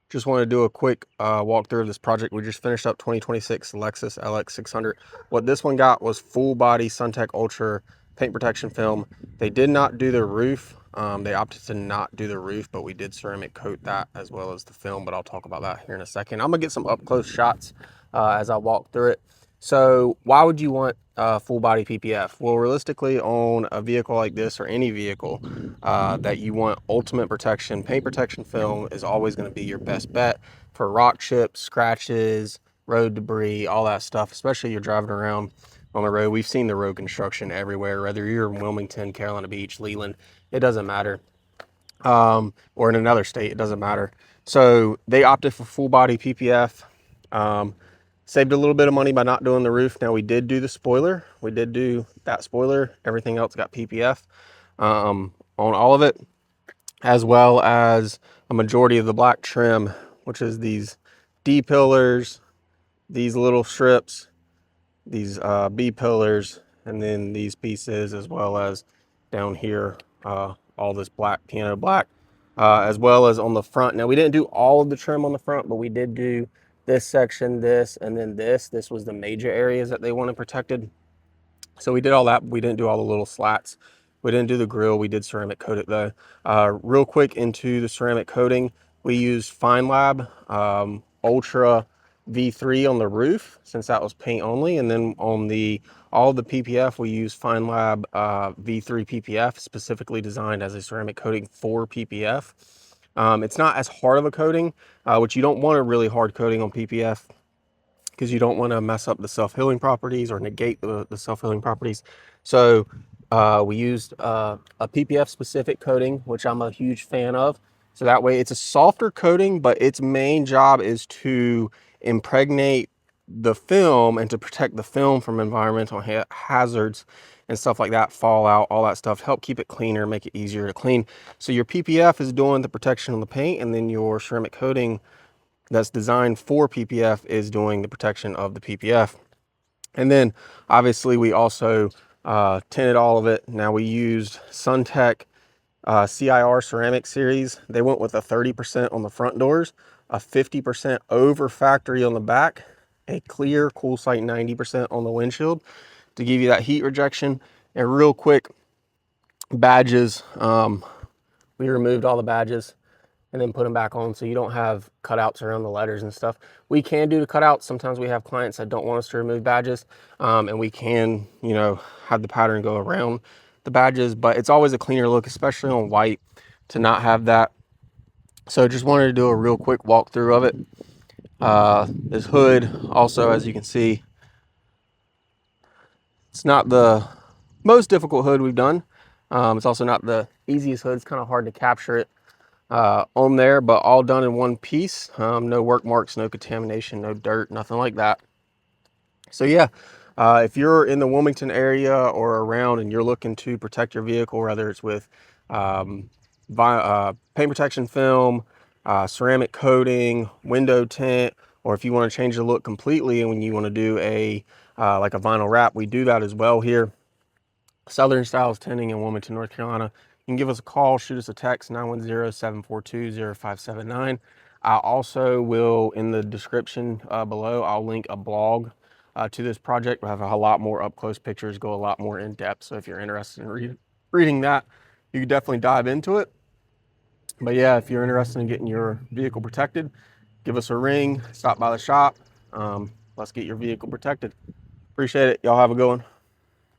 Just want to do a quick walkthrough of this project. We just finished up 2026 Lexus LX600. What this one got was full body SunTek Ultra paint protection film. They did not do the roof. They opted to not do the roof, but we did ceramic coat that as well as the film, but I'll talk about that here in a second. I'm gonna get some up close shots as I walk through it. So why would you want full body PPF? Well, realistically, on a vehicle like this or any vehicle that you want ultimate protection, paint protection film is always going to be your best bet for rock chips, scratches, road debris, all that stuff, especially you're driving around on the road. We've seen the road construction everywhere, whether you're in Wilmington, Carolina Beach, Leland, it doesn't matter. Or in another state, it doesn't matter. So they opted for full body PPF. Saved a little bit of money by not doing the roof. Now we did do the spoiler. We did do that spoiler. Everything else got PPF on all of it, as well as a majority of the black trim, which is these D pillars, these little strips, these B pillars, and then these pieces, as well as down here, all this black, piano black, as well as on the front. Now we didn't do all of the trim on the front, but we did do this section, this, and then this. This was the major areas that they wanted protected. So we did all that. We didn't do all the little slats. We didn't do the grill. We did ceramic coat it though. Real quick into the ceramic coating, we used Feynlab Ultra V3 on the roof, since that was paint only. And then on all of the PPF, we used Feynlab V3 PPF, specifically designed as a ceramic coating for PPF. It's not as hard of a coating, which you don't want a really hard coating on PPF because you don't want to mess up the self-healing properties or negate the self-healing properties. So we used a PPF specific coating, which I'm a huge fan of. So that way it's a softer coating, but its main job is to impregnate the film and to protect the film from environmental hazards and stuff like that, fallout, all that stuff, to help keep it cleaner, make it easier to clean. So your PPF is doing the protection on the paint, and then your ceramic coating that's designed for PPF is doing the protection of the PPF. And then obviously we also tinted all of it. Now we used SunTek CIR ceramic series. They went with a 30% on the front doors, a 50% over factory on the back, a clear cool sight 90% on the windshield to give you that heat rejection. And real quick, badges, we removed all the badges and then put them back on so you don't have cutouts around the letters and stuff. We can do the cutouts. Sometimes we have clients that don't want us to remove badges, and we can, you know, have the pattern go around the badges, but it's always a cleaner look, especially on white, to not have that. So just wanted to do a real quick walkthrough of it. This hood also, as you can see, it's not the most difficult hood we've done. It's also not the easiest hood. It's kind of hard to capture it on there, but all done in one piece. No work marks, no contamination, no dirt, nothing like that. So yeah, if you're in the Wilmington area or around and you're looking to protect your vehicle, whether it's with paint protection film, ceramic coating, window tint, or if you want to change the look completely and when you want to do a like a vinyl wrap, we do that as well here. SouthernStylez Tinting in Wilmington, North Carolina. You can give us a call, shoot us a text, 910-742-0579. I also will, in the description below, I'll link a blog to this project. We'll have a lot more up-close pictures, go a lot more in depth. So if you're interested in reading that, you can definitely dive into it. But yeah, if you're interested in getting your vehicle protected, give us a ring, stop by the shop. Let's get your vehicle protected. Appreciate it. Y'all have a good one.